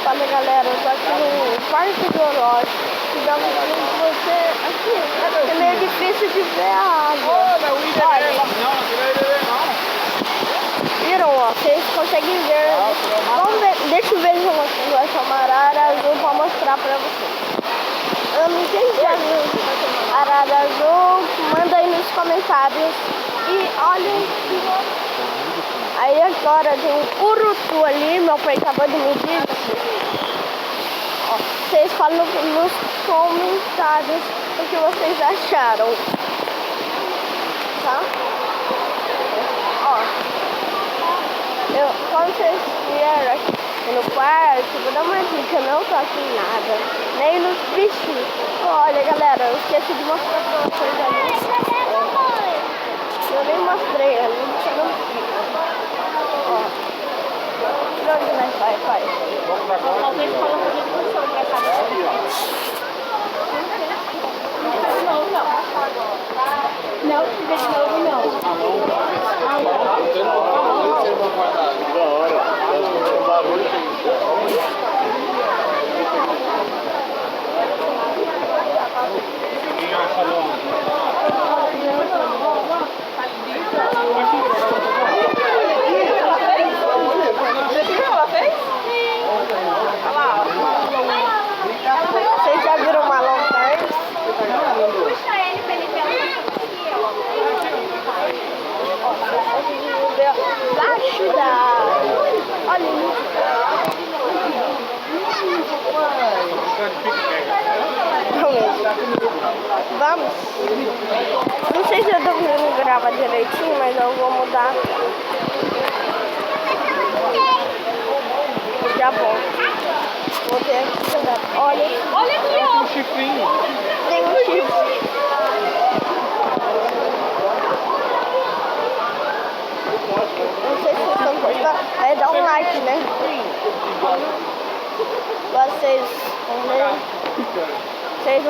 Olha, galera, eu tô aqui no parque zoológico. Que dá pra você aqui. É meio difícil de ver a água. Olha. Viram, ó? Vocês conseguem ver. Vamos ver. Deixa eu ver se eu consigo achar uma arara azul pra mostrar pra vocês. Quem já viu arara azul, manda aí nos comentários. E olhem. Aí agora tem um urutu ali, meu pai acabou de me dizer. Ó, vocês falam nos comentários o que vocês acharam. Tá? Ó, quando vocês vieram aqui no parque, vou dar uma dica, não toque em nada, nem nos bichinhos. Olha, galera, eu esqueci de mostrar pra vocês ali. Eu nem mostrei ali, você não fica. Ó, pra onde nós vai, pai? Talvez coloque a discussão pra cá. Não, se tiver de novo, não. Da hora. Um barulho. Quem acha longe? Vocês já viram uma lanterna? Puxa ele pra ele ver. Baixo da água. Olha isso. Vamos. Não sei se eu tô conseguindo gravar direitinho, mas eu vou mudar. Já volto. Vou ter que olha. Olha aqui, ó. Um chifrinho. Tem um chifre. Não sei se vocês estão gostando. Aí dá um like, né? Vocês vocês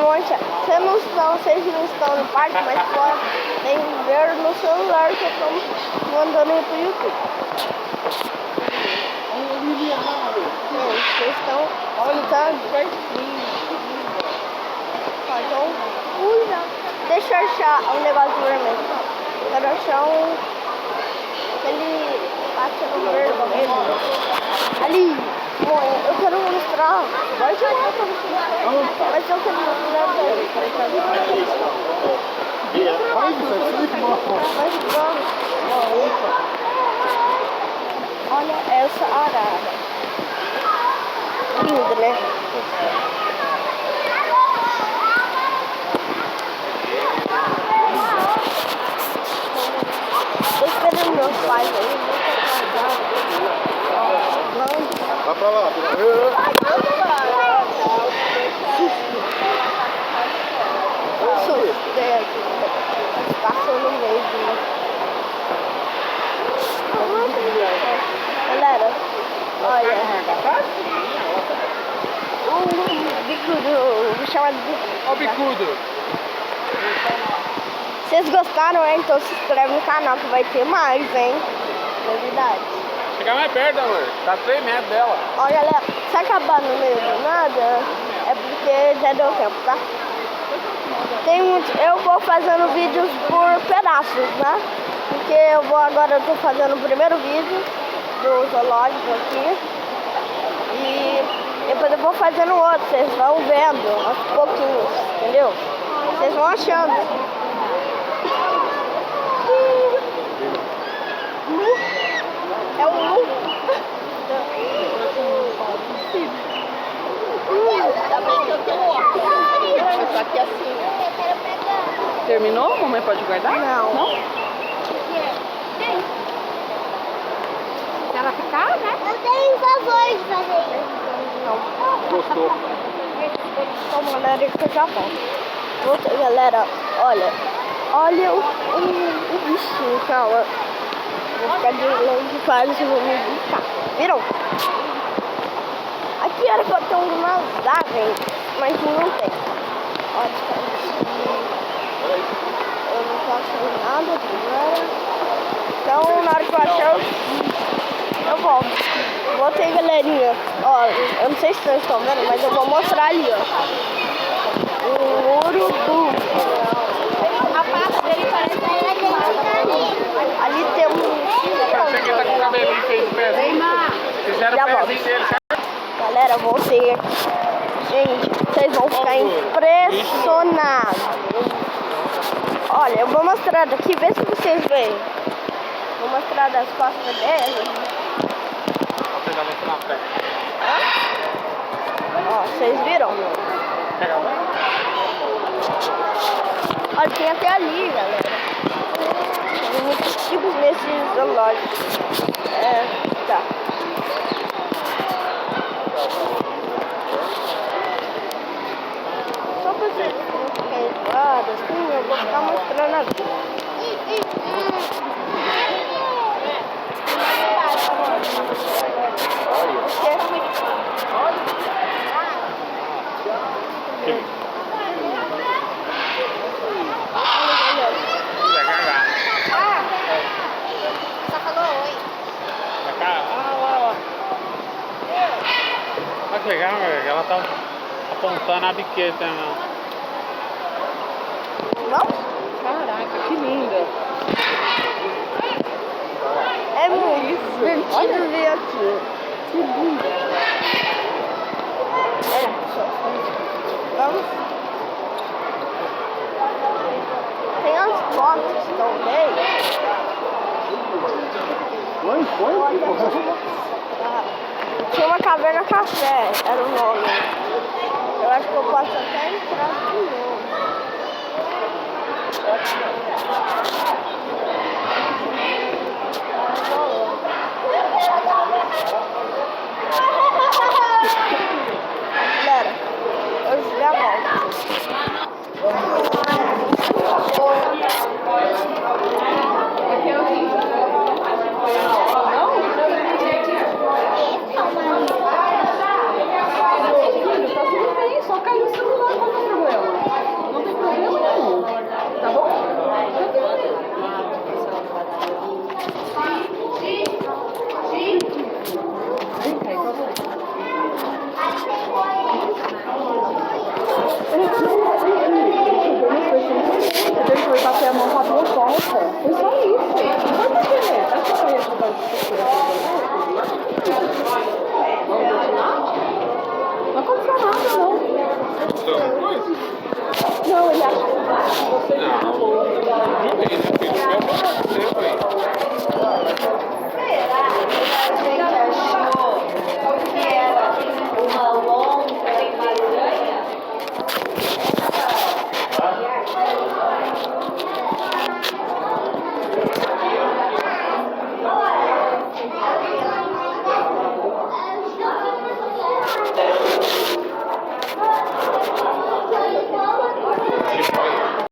não estão no parque, mas podem ver no celular que eu estou mandando pro YouTube. Vocês estão escutando pertinho. Então, cuida. Deixa eu achar um negócio vermelho. Quero achar aquele pássaro vermelho. Ali. Bom, eu quero mostrar. Vai tirar pra você. Mas eu quero mostrar pra ele. Olha essa arara. Linda, né? Tô esperando meus pais aí. Vai pra lá. Passou no meio galera, olha o bicudo, vou chamar de bicudo. Ó o bicudo. Vocês gostaram, hein? Então se inscreve no canal que vai ter mais, hein? Novidades. Chega mais perto, amor. Tá 3 metros dela. Ó, galera, se acabar no meio do nada, é porque já deu tempo, tá? Eu vou fazendo vídeos por pedaços, né? Porque eu tô fazendo o primeiro vídeo do zoológico aqui. E depois eu vou fazendo outro, vocês vão vendo aos pouquinhos, entendeu? Vocês vão achando. É um Lu. Tá bem que eu tô óculos. Só que assim. Terminou? Mamãe pode guardar? Não. Não? Se ela ficar, né? Eu tenho favor de fazer isso. Não. Gostou. Então, galera, que eu já volto. Galera, olha o bichinho, calma. Vou ficar de longe para eles não me bicar. Viram? Aqui era pra ter umas aves, mas não tem. Olha, eu não tô achando nada agora. Então, na hora que eu achar, eu volto. Voltei, galerinha. Ó, Eu não sei se vocês estão vendo, mas eu vou mostrar ali, ó. Um urubu. A pata dele parece Ali tem um... Parece que ele tá com o cabelinho feio de pezinho. Fizeram Já o volto. pezinho dele, certo? Galera, voltei aqui. Gente, vocês vão ficar impressionados. Olha, eu vou mostrar daqui, vê se vocês veem. Vou mostrar das costas dele. Vou pegar você na frente. Ó, vocês viram? Pega lá. Olha, tem até ali, galera. Tem muitos tipos nesses zoológicos. Tá. Só pra vocês não ficarem enjoados, assim, eu vou ficar mostrando aqui. Vai cagar. Só falou oi. Vai cagar. Lá. Olha que legal, velho. Ela tá apontando a biqueta, né? Não? Caraca, que linda. É muito divertido ver aqui. Que linda. Vamos. Tem as fotos também. Tinha uma caverna café, era o nome. Eu acho que eu posso até entrar de novo. Galera, eu já volto. Só caiu o celular, qual é o problema? Não tem problema nenhum. Tá bom? Você teve que bater a mão com a tua porta. Foi só isso. Não foi por quê? É só pra ajudar Vamos continuar? Não aconteceu nada, não. Não, ele acha que você Não, joguei, né, filho? Eu vou você, ué. Uma longa maranha.